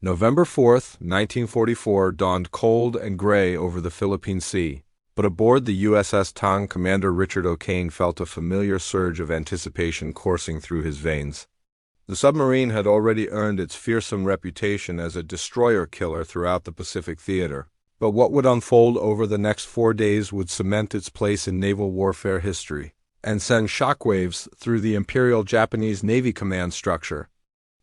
November 4th, 1944 dawned cold and gray over the Philippine Sea, but aboard the USS Tang, Commander Richard O'Kane felt a familiar surge of anticipation coursing through his veins. The submarine had already earned its fearsome reputation as a destroyer killer throughout the Pacific theater, but what would unfold over the next 4 days would cement its place in naval warfare history and send shockwaves through the Imperial Japanese Navy command structure.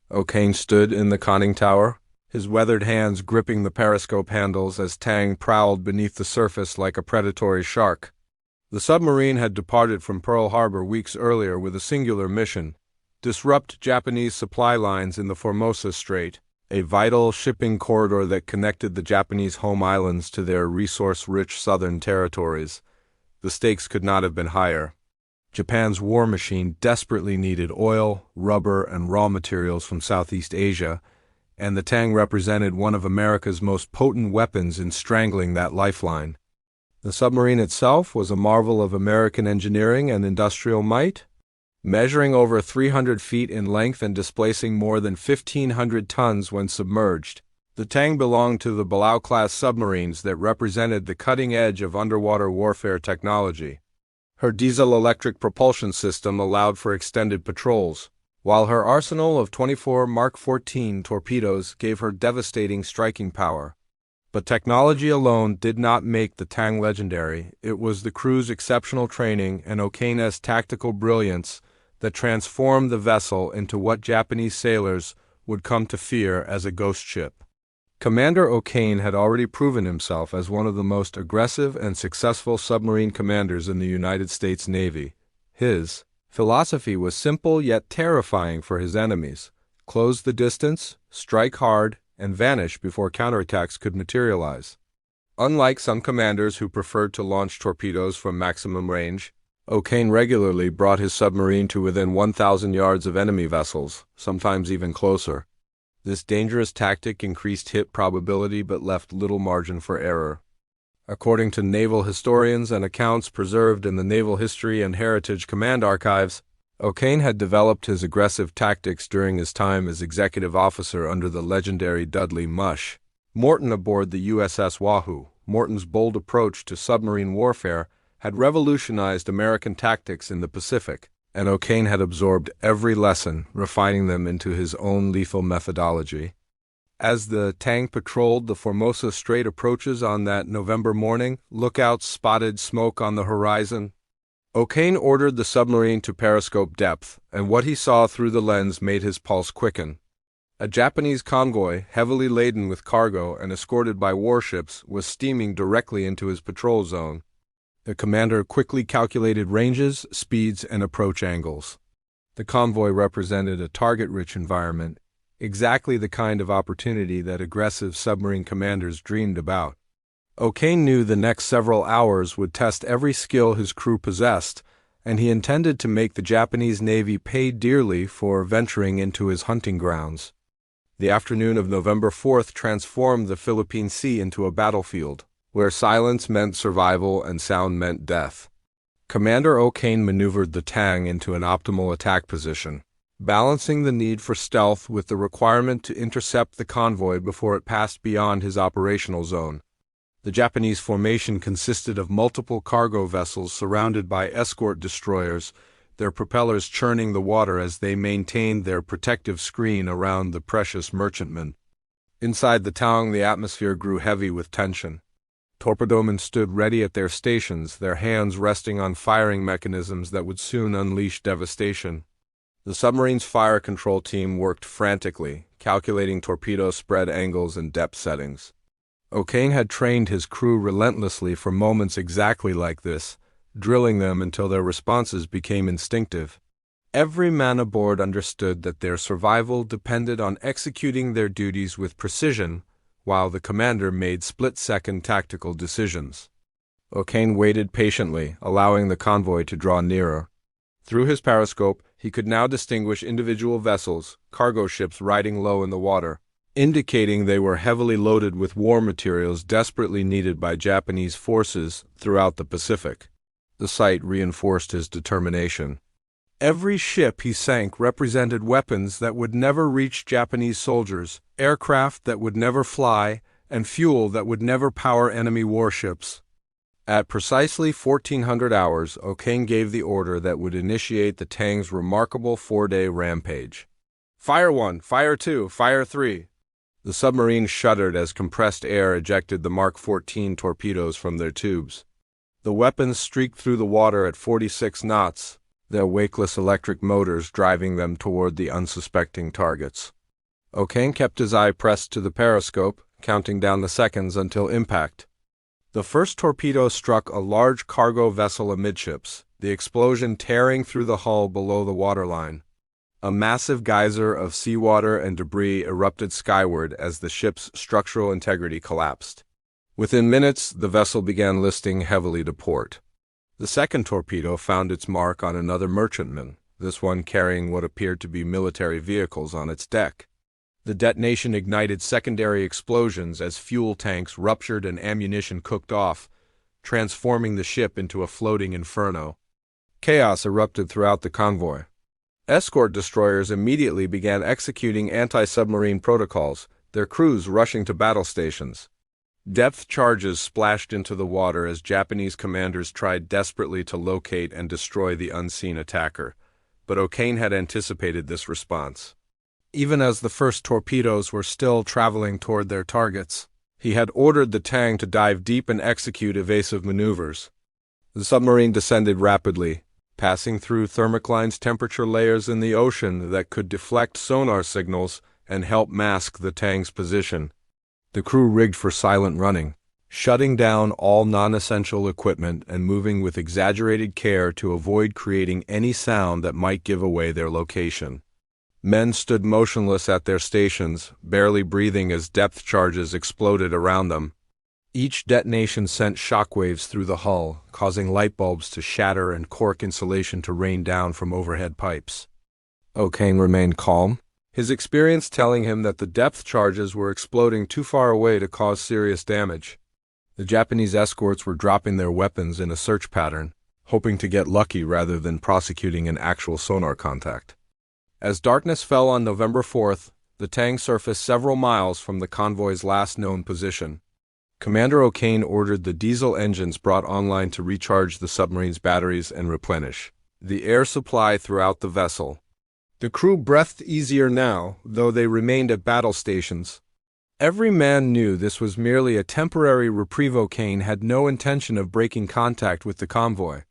O'Kane stood in the conning tower, his weathered hands gripping the periscope handles as Tang prowled beneath the surface like a predatory shark. The submarine had departed from Pearl Harbor weeks earlier with a singular mission: disrupt Japanese supply lines in the Formosa Strait, a vital shipping corridor that connected the Japanese home islands to their resource-rich southern territories. The stakes could not have been higher. Japan's war machine desperately needed oil, rubber, and raw materials from Southeast Asia, and the Tang represented one of America's most potent weapons in strangling that lifeline. The submarine itself was a marvel of American engineering and industrial might, measuring over 300 feet in length and displacing more than 1,500 tons when submerged. The Tang belonged to the Balao-class submarines that represented the cutting edge of underwater warfare technology. Her diesel-electric propulsion system allowed for extended patrols, while her arsenal of 24 Mark 14 torpedoes gave her devastating striking power. But technology alone did not make the Tang legendary. It was the crew's exceptional training and O'Kane's tactical brilliance that transformed the vessel into what Japanese sailors would come to fear as a ghost ship. Commander O'Kane had already proven himself as one of the most aggressive and successful submarine commanders in the United States Navy. His philosophy was simple yet terrifying for his enemies: close the distance, strike hard, and vanish before counterattacks could materialize. Unlike some commanders who preferred to launch torpedoes from maximum range, O'Kane regularly brought his submarine to within 1,000 yards of enemy vessels, sometimes even closer. This dangerous tactic increased hit probability but left little margin for error. According to naval historians and accounts preserved in the Naval History and Heritage Command Archives, O'Kane had developed his aggressive tactics during his time as executive officer under the legendary Dudley Mush Morton aboard the USS Wahoo. Morton's bold approach to submarine warfare had revolutionized American tactics in the Pacific, and O'Kane had absorbed every lesson, refining them into his own lethal methodology. As the Tang patrolled the Formosa Strait approaches on that November morning, lookouts spotted smoke on the horizon. O'Kane ordered the submarine to periscope depth, and what he saw through the lens made his pulse quicken. A Japanese convoy, heavily laden with cargo and escorted by warships, was steaming directly into his patrol zone. The commander quickly calculated ranges, speeds, and approach angles. The convoy represented a target-rich environment, exactly the kind of opportunity that aggressive submarine commanders dreamed about. O'Kane knew the next several hours would test every skill his crew possessed, and he intended to make the Japanese Navy pay dearly for venturing into his hunting grounds. The afternoon of November 4th transformed the Philippine Sea into a battlefield, where silence meant survival and sound meant death. Commander O'Kane maneuvered the Tang into an optimal attack position, balancing the need for stealth with the requirement to intercept the convoy before it passed beyond his operational zone. The Japanese formation consisted of multiple cargo vessels surrounded by escort destroyers, their propellers churning the water as they maintained their protective screen around the precious merchantman. Inside the Tang, the atmosphere grew heavy with tension. Torpedomen stood ready at their stations, their hands resting on firing mechanisms that would soon unleash devastation. The submarine's fire control team worked frantically, calculating torpedo spread angles and depth settings. O'Kane had trained his crew relentlessly for moments exactly like this, drilling them until their responses became instinctive. Every man aboard understood that their survival depended on executing their duties with precision, while the commander made split-second tactical decisions. O'Kane waited patiently, allowing the convoy to draw nearer. Through his periscope, he could now distinguish individual vessels, cargo ships riding low in the water, indicating they were heavily loaded with war materials desperately needed by Japanese forces throughout the Pacific. The sight reinforced his determination. Every ship he sank represented weapons that would never reach Japanese soldiers, aircraft that would never fly, and fuel that would never power enemy warships. At precisely 1400 hours, O'Kane gave the order that would initiate the Tang's remarkable 4-day rampage. Fire 1, Fire 2, Fire 3. The submarine shuddered as compressed air ejected the Mark 14 torpedoes from their tubes. The weapons streaked through the water at 46 knots, their wakeless electric motors driving them toward the unsuspecting targets. O'Kane kept his eye pressed to the periscope, counting down the seconds until impact. The first torpedo struck a large cargo vessel amidships, the explosion tearing through the hull below the waterline. A massive geyser of seawater and debris erupted skyward as the ship's structural integrity collapsed. Within minutes, the vessel began listing heavily to port. The second torpedo found its mark on another merchantman, this one carrying what appeared to be military vehicles on its deck. The detonation ignited secondary explosions as fuel tanks ruptured and ammunition cooked off, transforming the ship into a floating inferno. Chaos erupted throughout the convoy. Escort destroyers immediately began executing anti-submarine protocols, their crews rushing to battle stations. Depth charges splashed into the water as Japanese commanders tried desperately to locate and destroy the unseen attacker, but O'Kane had anticipated this response. Even as the first torpedoes were still traveling toward their targets, he had ordered the Tang to dive deep and execute evasive maneuvers. The submarine descended rapidly, passing through thermocline's temperature layers in the ocean that could deflect sonar signals and help mask the Tang's position. The crew rigged for silent running, shutting down all non-essential equipment and moving with exaggerated care to avoid creating any sound that might give away their location. Men stood motionless at their stations, barely breathing as depth charges exploded around them. Each detonation sent shockwaves through the hull, causing light bulbs to shatter and cork insulation to rain down from overhead pipes. O'Kane remained calm, his experience telling him that the depth charges were exploding too far away to cause serious damage. The Japanese escorts were dropping their weapons in a search pattern, hoping to get lucky rather than prosecuting an actual sonar contact. As darkness fell on November 4th, the Tang surfaced several miles from the convoy's last known position. Commander O'Kane ordered the diesel engines brought online to recharge the submarine's batteries and replenish the air supply throughout the vessel. The crew breathed easier now, though they remained at battle stations. Every man knew this was merely a temporary reprieve. O'Kane had no intention of breaking contact with the convoy.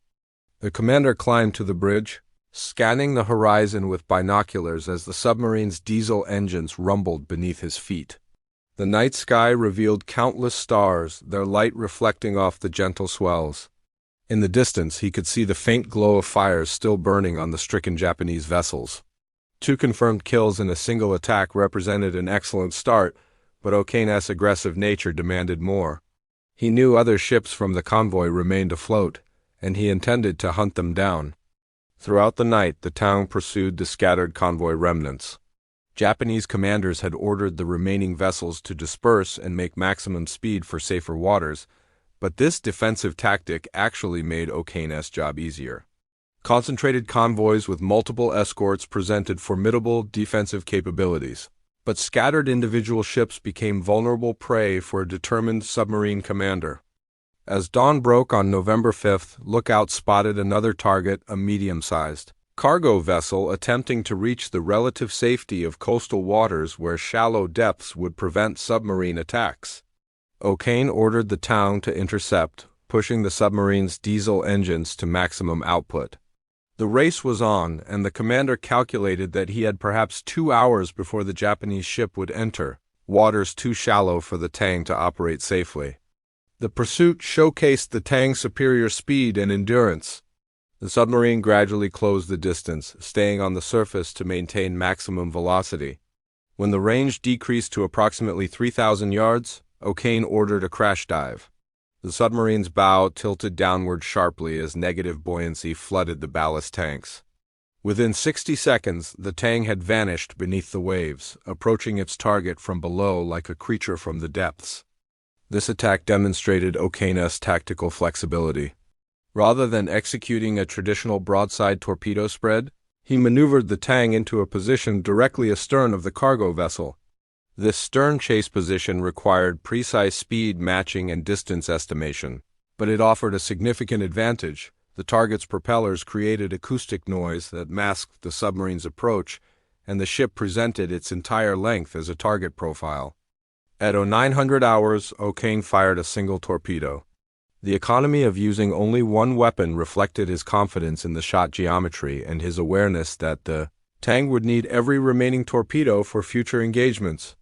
The commander climbed to the bridge, scanning the horizon with binoculars as the submarine's diesel engines rumbled beneath his feet. The night sky revealed countless stars, their light reflecting off the gentle swells. In the distance, he could see the faint glow of fires still burning on the stricken Japanese vessels. 2 confirmed kills in a single attack represented an excellent start, but O'Kane's aggressive nature demanded more. He knew other ships from the convoy remained afloat, and he intended to hunt them down. Throughout the night, the Tang pursued the scattered convoy remnants. Japanese commanders had ordered the remaining vessels to disperse and make maximum speed for safer waters, but this defensive tactic actually made O'Kane's job easier. Concentrated convoys with multiple escorts presented formidable defensive capabilities, but scattered individual ships became vulnerable prey for a determined submarine commander. As dawn broke on November 5th, lookouts spotted another target, a medium-sized cargo vessel attempting to reach the relative safety of coastal waters where shallow depths would prevent submarine attacks. O'Kane ordered the Tang to intercept, pushing the submarine's diesel engines to maximum output. The race was on, and the commander calculated that he had perhaps 2 hours before the Japanese ship would enter, waters too shallow for the Tang to operate safely. The pursuit showcased the Tang's superior speed and endurance. The submarine gradually closed the distance, staying on the surface to maintain maximum velocity. When the range decreased to approximately 3,000 yards, O'Kane ordered a crash dive. The submarine's bow tilted downward sharply as negative buoyancy flooded the ballast tanks. Within 60 seconds, the Tang had vanished beneath the waves, approaching its target from below like a creature from the depths. This attack demonstrated O'Kane's tactical flexibility. Rather than executing a traditional broadside torpedo spread, He maneuvered the Tang into a position directly astern of the cargo vessel. This stern chase position required precise speed matching and distance estimation, but it offered a significant advantage. The target's propellers created acoustic noise that masked the submarine's approach, and the ship presented its entire length as a target profile. At 0900 hours, O'Kane fired a single torpedo. The economy of using only one weapon reflected his confidence in the shot geometry and his awareness that the Tang would need every remaining torpedo for future engagements.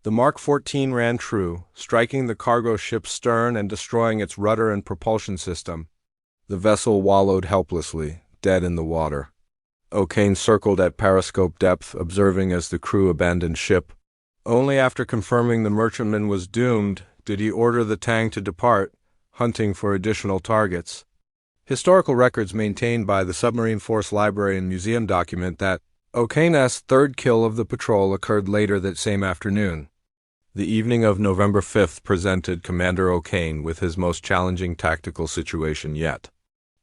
The Mark 14 ran true, striking the cargo ship's stern and destroying its rudder and propulsion system. The vessel wallowed helplessly, dead in the water. O'Kane circled at periscope depth, observing as the crew abandoned ship. Only after confirming the merchantman was doomed did he order the Tang to depart, hunting for additional targets. Historical records maintained by the Submarine Force Library and Museum document that O'Kane's third kill of the patrol occurred later that same afternoon. The evening of November 5th presented Commander O'Kane with his most challenging tactical situation yet.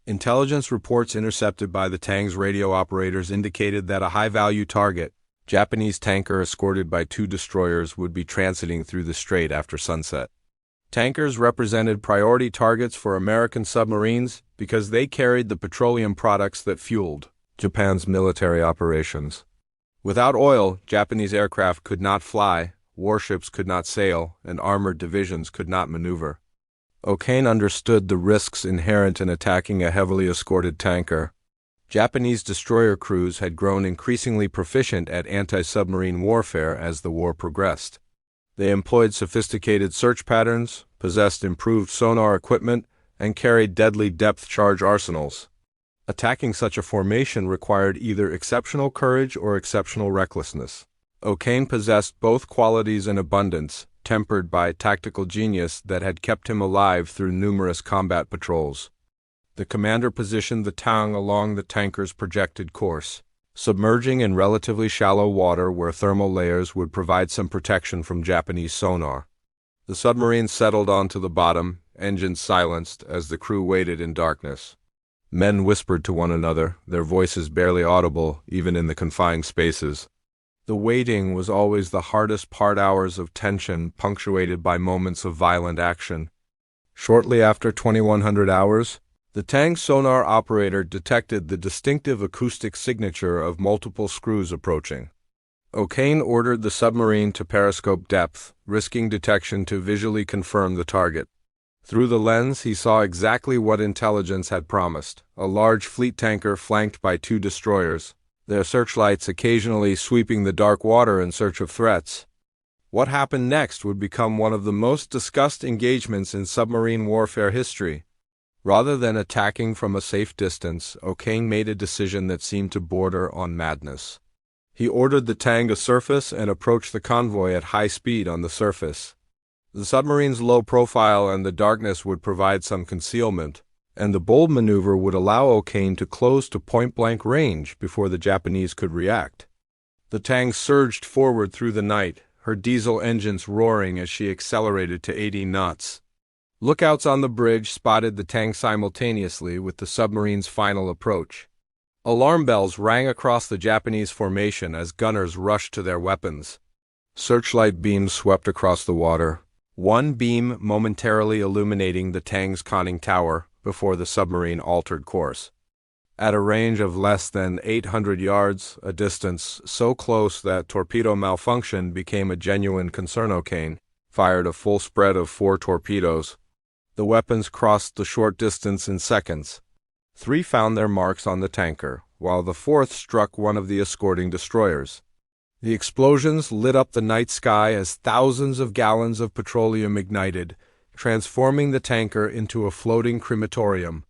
Intelligence reports intercepted by the Tang's radio operators indicated that a high-value target, Japanese tanker escorted by 2 destroyers, would be transiting through the strait after sunset. Tankers represented priority targets for American submarines because they carried the petroleum products that fueled Japan's military operations. Without oil, Japanese aircraft could not fly, warships could not sail, and armored divisions could not maneuver. O'Kane understood the risks inherent in attacking a heavily escorted tanker. Japanese destroyer crews had grown increasingly proficient at anti-submarine warfare as the war progressed. They employed sophisticated search patterns, possessed improved sonar equipment, and carried deadly depth-charge arsenals. Attacking such a formation required either exceptional courage or exceptional recklessness. O'Kane possessed both qualities in abundance, tempered by tactical genius that had kept him alive through numerous combat patrols. The commander positioned the Tang along the tanker's projected course, submerging in relatively shallow water where thermal layers would provide some protection from Japanese sonar. The submarine settled onto the bottom, engines silenced, as the crew waited in darkness. Men whispered to one another, their voices barely audible even in the confined spaces. The waiting was always the hardest part, hours of tension punctuated by moments of violent action. Shortly after 2100 hours, the Tang's sonar operator detected the distinctive acoustic signature of multiple screws approaching. O'Kane ordered the submarine to periscope depth, risking detection to visually confirm the target. Through the lens, he saw exactly what intelligence had promised: a large fleet tanker flanked by 2 destroyers, their searchlights occasionally sweeping the dark water in search of threats. What happened next would become one of the most discussed engagements in submarine warfare history. Rather than attacking from a safe distance, O'Kane made a decision that seemed to border on madness. He ordered the Tang to surface and approach the convoy at high speed on the surface. The submarine's low profile and the darkness would provide some concealment, and the bold maneuver would allow O'Kane to close to point-blank range before the Japanese could react. The Tang surged forward through the night, her diesel engines roaring as she accelerated to 80 knots. Lookouts on the bridge spotted the Tang simultaneously with the submarine's final approach. Alarm bells rang across the Japanese formation as gunners rushed to their weapons. Searchlight beams swept across the water, one beam momentarily illuminating the Tang's conning tower before the submarine altered course. At a range of less than 800 yards, a distance so close that torpedo malfunction became a genuine concern, O'Kane fired a full spread of 4 torpedoes. The weapons crossed the short distance in seconds. 3 found their marks on the tanker, while the 4th struck one of the escorting destroyers. The explosions lit up the night sky as thousands of gallons of petroleum ignited, transforming the tanker into a floating crematorium.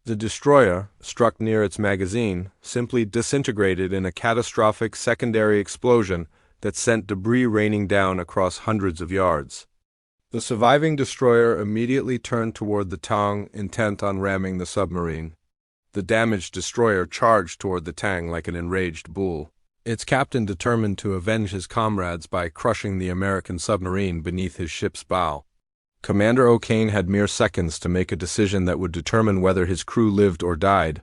The destroyer, struck near its magazine, simply disintegrated in a catastrophic secondary explosion that sent debris raining down across hundreds of yards. The surviving destroyer immediately turned toward the Tang, intent on ramming the submarine. The damaged destroyer charged toward the Tang like an enraged bull, its captain determined to avenge his comrades by crushing the American submarine beneath his ship's bow. Commander O'Kane had mere seconds to make a decision that would determine whether his crew lived or died.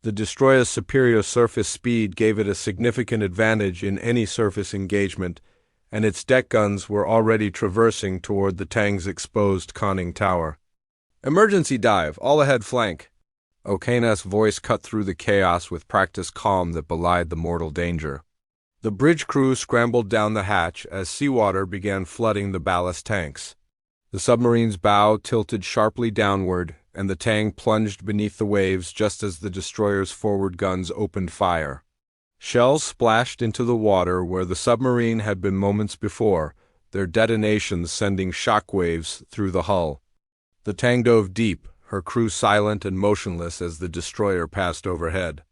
The destroyer's superior surface speed gave it a significant advantage in any surface engagement, and its deck guns were already traversing toward the Tang's exposed conning tower. "Emergency dive, all ahead flank." O'Kane's voice cut through the chaos with practiced calm that belied the mortal danger. The bridge crew scrambled down the hatch as seawater began flooding the ballast tanks. The submarine's bow tilted sharply downward, and the Tang plunged beneath the waves just as the destroyer's forward guns opened fire. Shells splashed into the water where the submarine had been moments before, their detonations sending shockwaves through the hull. The Tang dove deep, her crew silent and motionless as the destroyer passed overhead.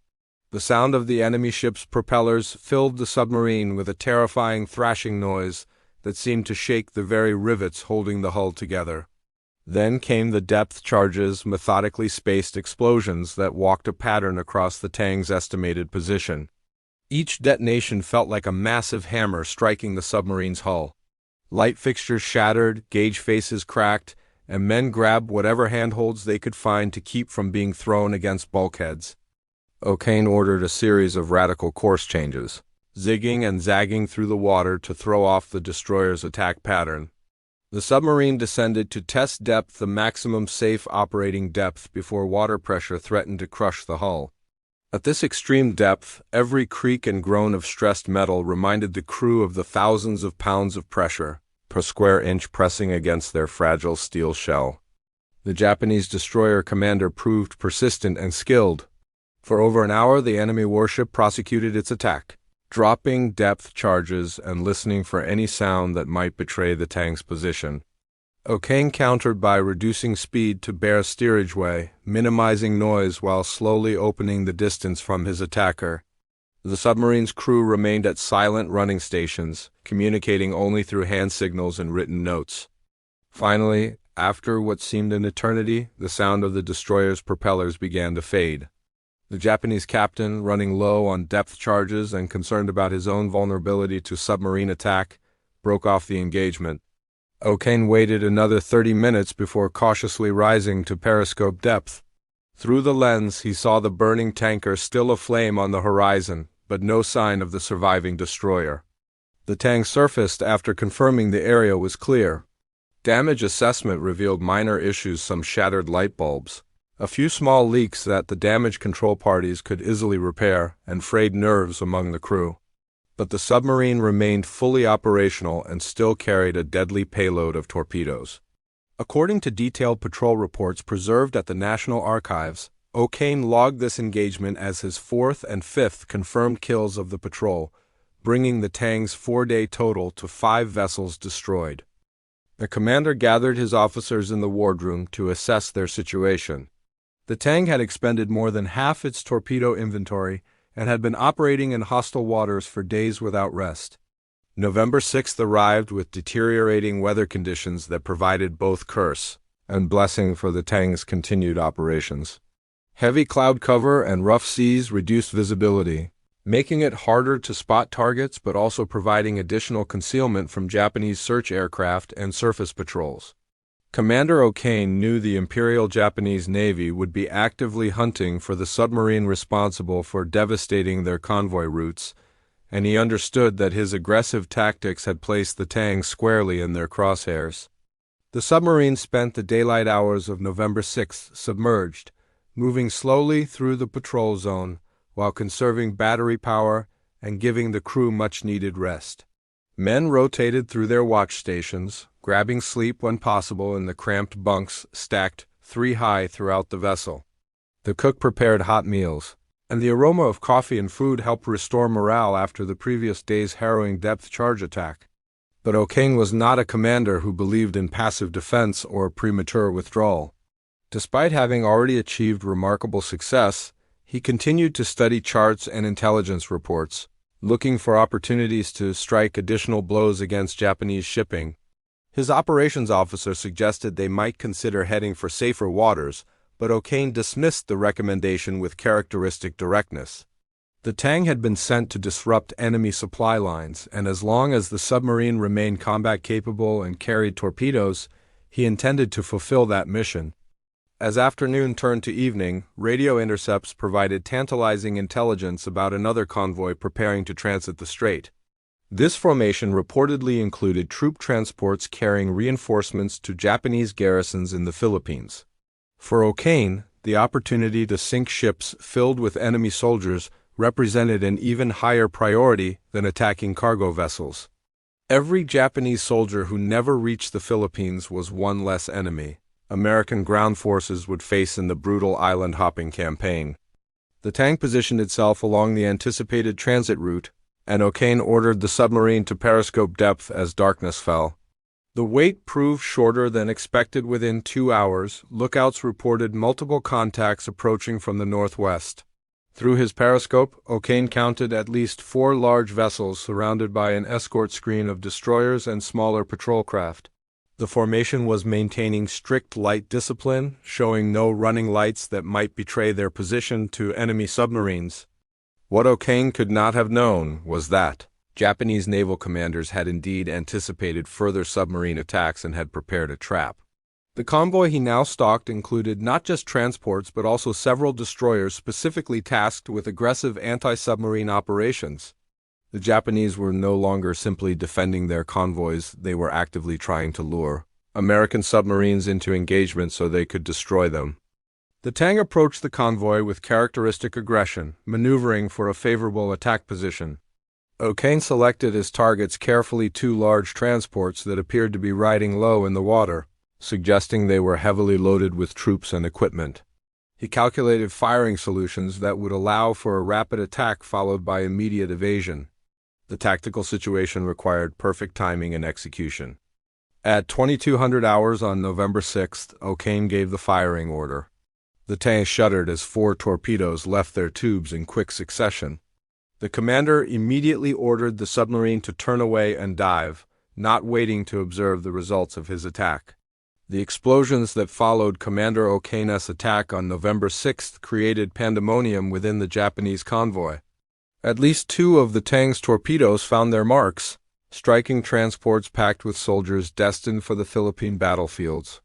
The sound of the enemy ship's propellers filled the submarine with a terrifying thrashing noise that seemed to shake the very rivets holding the hull together. Then came the depth charges, methodically spaced explosions that walked a pattern across the Tang's estimated position. Each detonation felt like a massive hammer striking the submarine's hull. Light fixtures shattered, gauge faces cracked, and men grabbed whatever handholds they could find to keep from being thrown against bulkheads. O'Kane ordered a series of radical course changes, zigging and zagging through the water to throw off the destroyer's attack pattern. The submarine descended to test depth, the maximum safe operating depth, before water pressure threatened to crush the hull. At this extreme depth, every creak and groan of stressed metal reminded the crew of the thousands of pounds of pressure per square inch pressing against their fragile steel shell. The Japanese destroyer commander proved persistent and skilled. For over an hour, the enemy warship prosecuted its attack, dropping depth charges and listening for any sound that might betray the Tang's position. O'Kane countered by reducing speed to bare steerage way, minimizing noise while slowly opening the distance from his attacker. The submarine's crew remained at silent running stations, communicating only through hand signals and written notes. Finally, after what seemed an eternity, the sound of the destroyer's propellers began to fade. The Japanese captain, running low on depth charges and concerned about his own vulnerability to submarine attack, broke off the engagement. O'Kane waited another 30 minutes before cautiously rising to periscope depth. Through the lens, he saw the burning tanker still aflame on the horizon, but no sign of the surviving destroyer. The Tang surfaced after confirming the area was clear. Damage assessment revealed minor issues, some shattered light bulbs, a few small leaks that the damage control parties could easily repair, and frayed nerves among the crew. But the submarine remained fully operational and still carried a deadly payload of torpedoes. According to detailed patrol reports preserved at the National Archives, O'Kane logged this engagement as his fourth and fifth confirmed kills of the patrol, bringing the Tang's 4-day total to 5 vessels destroyed. The commander gathered his officers in the wardroom to assess their situation. The Tang had expended more than half its torpedo inventory and had been operating in hostile waters for days without rest. November 6th arrived with deteriorating weather conditions that provided both curse and blessing for the Tang's continued operations. Heavy cloud cover and rough seas reduced visibility, making it harder to spot targets but also providing additional concealment from Japanese search aircraft and surface patrols. Commander O'Kane knew the Imperial Japanese Navy would be actively hunting for the submarine responsible for devastating their convoy routes, and he understood that his aggressive tactics had placed the Tang squarely in their crosshairs. The submarine spent the daylight hours of November 6th submerged, moving slowly through the patrol zone while conserving battery power and giving the crew much-needed rest. Men rotated through their watch stations, grabbing sleep when possible in the cramped bunks stacked 3 high throughout the vessel. The cook prepared hot meals, and the aroma of coffee and food helped restore morale after the previous day's harrowing depth charge attack. But O'Kane was not a commander who believed in passive defense or premature withdrawal. Despite having already achieved remarkable success, he continued to study charts and intelligence reports, looking for opportunities to strike additional blows against Japanese shipping. His operations officer suggested they might consider heading for safer waters, but O'Kane dismissed the recommendation with characteristic directness. The Tang had been sent to disrupt enemy supply lines, and as long as the submarine remained combat capable and carried torpedoes, he intended to fulfill that mission. As afternoon turned to evening, radio intercepts provided tantalizing intelligence about another convoy preparing to transit the strait. This formation reportedly included troop transports carrying reinforcements to Japanese garrisons in the Philippines. For O'Kane, the opportunity to sink ships filled with enemy soldiers represented an even higher priority than attacking cargo vessels. Every Japanese soldier who never reached the Philippines was one less enemy American ground forces would face in the brutal island-hopping campaign. The tank positioned itself along the anticipated transit route, and O'Kane ordered the submarine to periscope depth as darkness fell. The wait proved shorter than expected. Within 2 hours, lookouts reported multiple contacts approaching from the northwest. Through his periscope, O'Kane counted at least 4 large vessels surrounded by an escort screen of destroyers and smaller patrol craft. The formation was maintaining strict light discipline, showing no running lights that might betray their position to enemy submarines. What O'Kane could not have known was that Japanese naval commanders had indeed anticipated further submarine attacks and had prepared a trap. The convoy he now stalked included not just transports but also several destroyers specifically tasked with aggressive anti-submarine operations. The Japanese were no longer simply defending their convoys, they were actively trying to lure American submarines into engagement so they could destroy them. The Tang approached the convoy with characteristic aggression, maneuvering for a favorable attack position. O'Kane selected as targets carefully 2 large transports that appeared to be riding low in the water, suggesting they were heavily loaded with troops and equipment. He calculated firing solutions that would allow for a rapid attack followed by immediate evasion. The tactical situation required perfect timing and execution. At 2200 hours on November 6th, O'Kane gave the firing order. The tank shuddered as 4 torpedoes left their tubes in quick succession. The commander immediately ordered the submarine to turn away and dive, not waiting to observe the results of his attack. The explosions that followed Commander O'Kane's attack on November 6th created pandemonium within the Japanese convoy. At least 2 of the Tang's torpedoes found their marks, striking transports packed with soldiers destined for the Philippine battlefields.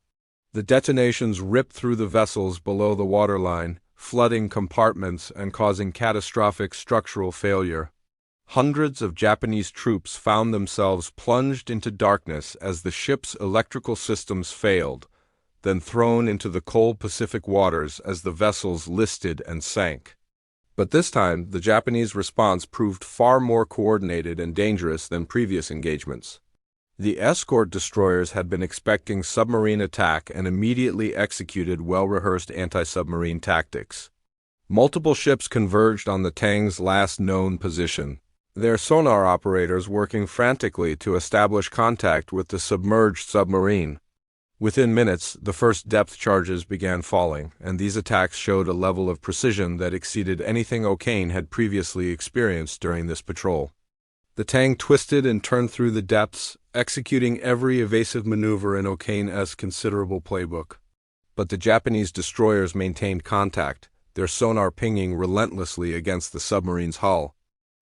The detonations ripped through the vessels below the waterline, flooding compartments and causing catastrophic structural failure. Hundreds of Japanese troops found themselves plunged into darkness as the ship's electrical systems failed, then thrown into the cold Pacific waters as the vessels listed and sank. But this time, the Japanese response proved far more coordinated and dangerous than previous engagements. The escort destroyers had been expecting submarine attack and immediately executed well-rehearsed anti-submarine tactics. Multiple ships converged on the Tang's last known position, their sonar operators working frantically to establish contact with the submerged submarine. Within minutes, the first depth charges began falling, and these attacks showed a level of precision that exceeded anything O'Kane had previously experienced during this patrol. The Tang twisted and turned through the depths, executing every evasive maneuver in O'Kane's considerable playbook. But the Japanese destroyers maintained contact, their sonar pinging relentlessly against the submarine's hull.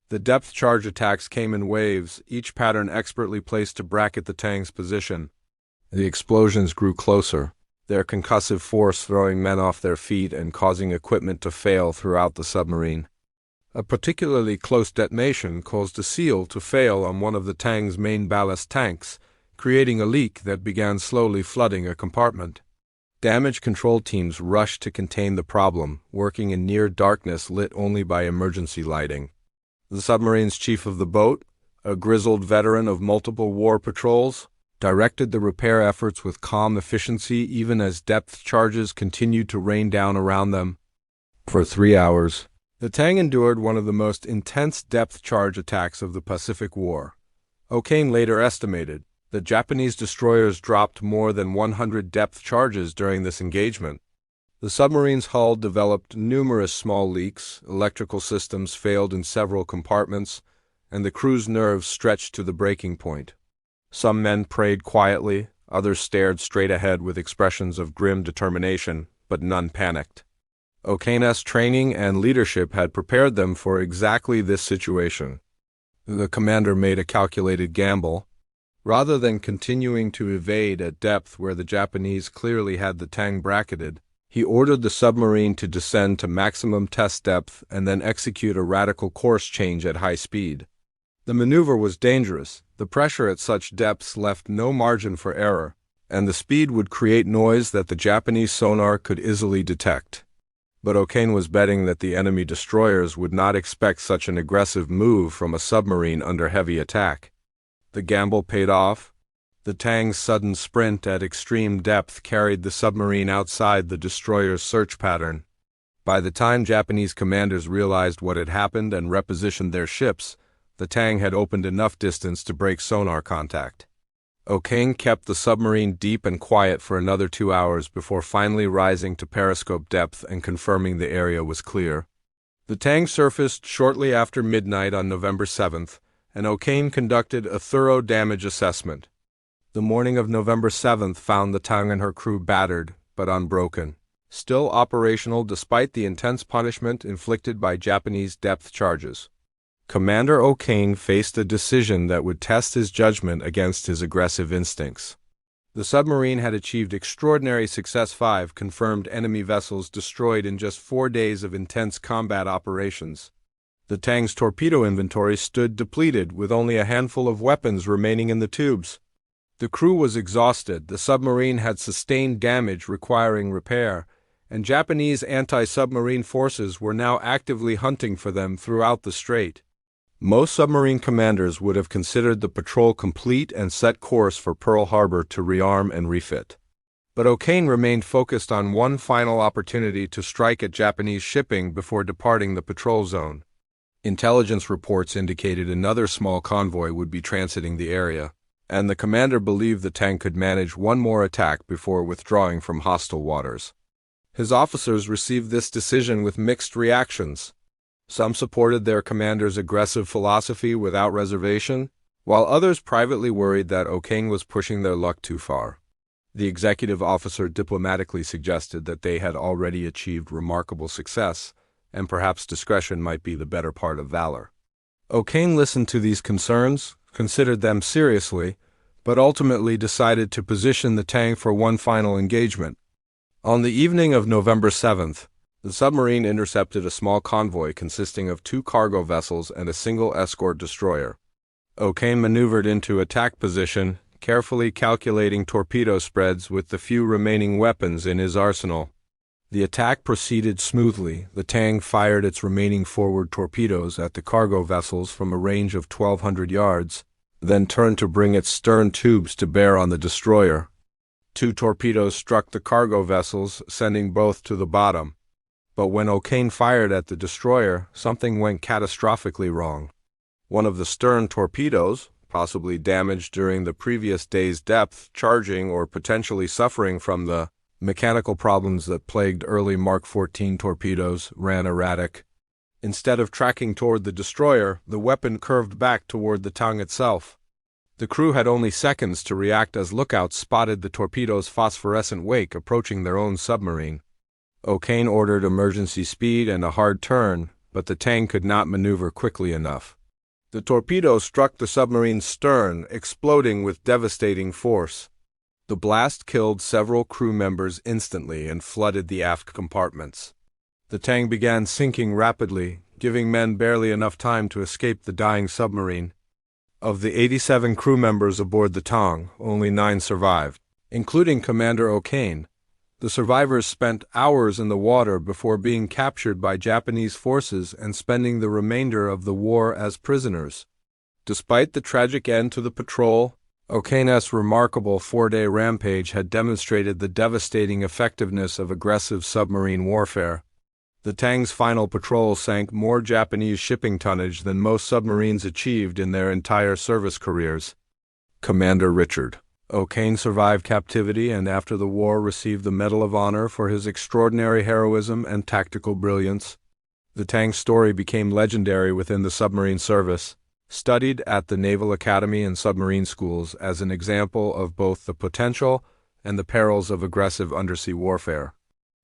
The depth charge attacks came in waves, each pattern expertly placed to bracket the Tang's position. The explosions grew closer, their concussive force throwing men off their feet and causing equipment to fail throughout the submarine. A particularly close detonation caused a seal to fail on one of the Tang's main ballast tanks, creating a leak that began slowly flooding a compartment. Damage control teams rushed to contain the problem, working in near darkness lit only by emergency lighting. The submarine's chief of the boat, a grizzled veteran of multiple war patrols, directed the repair efforts with calm efficiency even as depth charges continued to rain down around them. For 3 hours, the Tang endured one of the most intense depth charge attacks of the Pacific War. O'Kane later estimated that Japanese destroyers dropped more than 100 depth charges during this engagement. The submarine's hull developed numerous small leaks, electrical systems failed in several compartments, and the crew's nerves stretched to the breaking point. Some men prayed quietly, others stared straight ahead with expressions of grim determination, but none panicked. O'Kane's training and leadership had prepared them for exactly this situation. The commander made a calculated gamble. Rather than continuing to evade at depth where the Japanese clearly had the Tang bracketed, He ordered the submarine to descend to maximum test depth and then execute a radical course change at high speed. The maneuver was dangerous. The pressure at such depths left no margin for error, and the speed would create noise that the Japanese sonar could easily detect. But O'Kane was betting that the enemy destroyers would not expect such an aggressive move from a submarine under heavy attack. The gamble paid off. The Tang's sudden sprint at extreme depth carried the submarine outside the destroyer's search pattern. By the time Japanese commanders realized what had happened and repositioned their ships, the Tang had opened enough distance to break sonar contact. O'Kane kept the submarine deep and quiet for another 2 hours before finally rising to periscope depth and confirming the area was clear. The Tang surfaced shortly after midnight on November 7th, and O'Kane conducted a thorough damage assessment. The morning of November 7th found the Tang and her crew battered, but unbroken, still operational despite the intense punishment inflicted by Japanese depth charges. Commander O'Kane faced a decision that would test his judgment against his aggressive instincts. The submarine had achieved extraordinary success. 5 confirmed enemy vessels destroyed in just 4 days of intense combat operations. The Tang's torpedo inventory stood depleted, with only a handful of weapons remaining in the tubes. The crew was exhausted, the submarine had sustained damage requiring repair, and Japanese anti-submarine forces were now actively hunting for them throughout the strait. Most submarine commanders would have considered the patrol complete and set course for Pearl Harbor to rearm and refit. But O'Kane remained focused on one final opportunity to strike at Japanese shipping before departing the patrol zone. Intelligence reports indicated another small convoy would be transiting the area, and the commander believed the Tang could manage one more attack before withdrawing from hostile waters. His officers received this decision with mixed reactions. Some supported their commander's aggressive philosophy without reservation, while others privately worried that O'Kane was pushing their luck too far. The executive officer diplomatically suggested that they had already achieved remarkable success, and perhaps discretion might be the better part of valor. O'Kane listened to these concerns, considered them seriously, but ultimately decided to position the Tang for one final engagement. On the evening of November 7th, the submarine intercepted a small convoy consisting of 2 cargo vessels and a single escort destroyer. O'Kane maneuvered into attack position, carefully calculating torpedo spreads with the few remaining weapons in his arsenal. The attack proceeded smoothly. The Tang fired its remaining forward torpedoes at the cargo vessels from a range of 1,200 yards, then turned to bring its stern tubes to bear on the destroyer. 2 torpedoes struck the cargo vessels, sending both to the bottom. But when O'Kane fired at the destroyer, something went catastrophically wrong. One of the stern torpedoes, possibly damaged during the previous day's depth charging or potentially suffering from the mechanical problems that plagued early Mark 14 torpedoes, ran erratic. Instead of tracking toward the destroyer, the weapon curved back toward the Tang itself. The crew had only seconds to react as lookouts spotted the torpedo's phosphorescent wake approaching their own submarine. O'Kane ordered emergency speed and a hard turn, but the Tang could not maneuver quickly enough. The torpedo struck the submarine's stern, exploding with devastating force. The blast killed several crew members instantly and flooded the aft compartments. The Tang began sinking rapidly, giving men barely enough time to escape the dying submarine. Of the 87 crew members aboard the Tang, only 9 survived, including Commander O'Kane. The survivors spent hours in the water before being captured by Japanese forces and spending the remainder of the war as prisoners. Despite the tragic end to the patrol, O'Kane's remarkable 4-day rampage had demonstrated the devastating effectiveness of aggressive submarine warfare. The Tang's final patrol sank more Japanese shipping tonnage than most submarines achieved in their entire service careers. Commander Richard O'Kane survived captivity and after the war received the Medal of Honor for his extraordinary heroism and tactical brilliance. The Tang's story became legendary within the submarine service, studied at the Naval Academy and submarine schools as an example of both the potential and the perils of aggressive undersea warfare.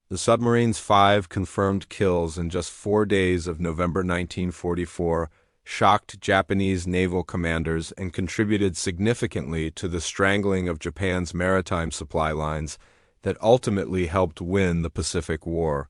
The submarine's 5 confirmed kills in just 4 days of November 1944 shocked Japanese naval commanders and contributed significantly to the strangling of Japan's maritime supply lines, that ultimately helped win the Pacific War.